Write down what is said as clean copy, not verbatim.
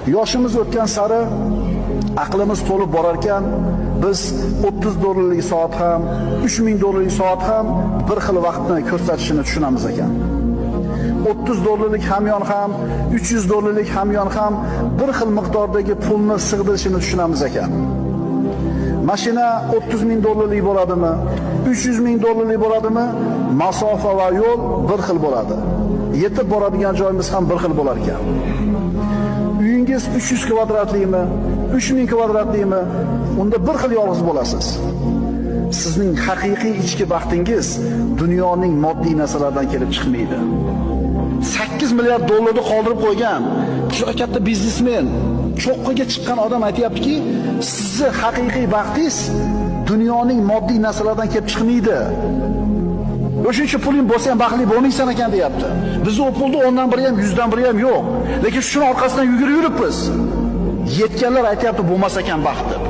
Yoshimiz o'tgan sari aqlimiz to'lib borar ekan, biz 30 dollarlik soat ham, 3000 dollarlik soat ham bir xil vaqtni ko'rsatishini tushunamiz ekan. 30 dollarlik hamyon ham, 300 dollarlik hamyon ham bir xil miqdordagi pulni sig'dirishini tushunamiz ekan. Mashina 30 ming dollarlik bo'ladimi, 300 ming dollarlik bo'ladimi, masofa va yo'l bir xil bo'ladi. Yetib boradigan joyimiz ham bir xil bo'lar ekan. Uyingiz 300 kvadratlikmi, 3000 kvadratlikmi, unda bir xil yolg'iz bo'lasiz. Sizning haqiqiy ichki baxtingiz dunyoning moddiy narsalardan kelib chiqmaydi. 8 milliard dollarni qoldirib qo'ygan juda katta biznesmen, cho'qqiga chiqqan odam aytayaptiki, sizni haqiqiy baxtingiz dunyoning moddiy narsalardan kelib chiqmaydi. O'shuncha puling bo'lsa ham baxtli bo'lmaysan ekan deyapti. Biz u pulni 10dan biri ham 100dan biri ham yo'q. Lekin shuni orqasidan yugurib yuribmiz. Yetganlar aytayapti bo'lmas ekan baxt deb.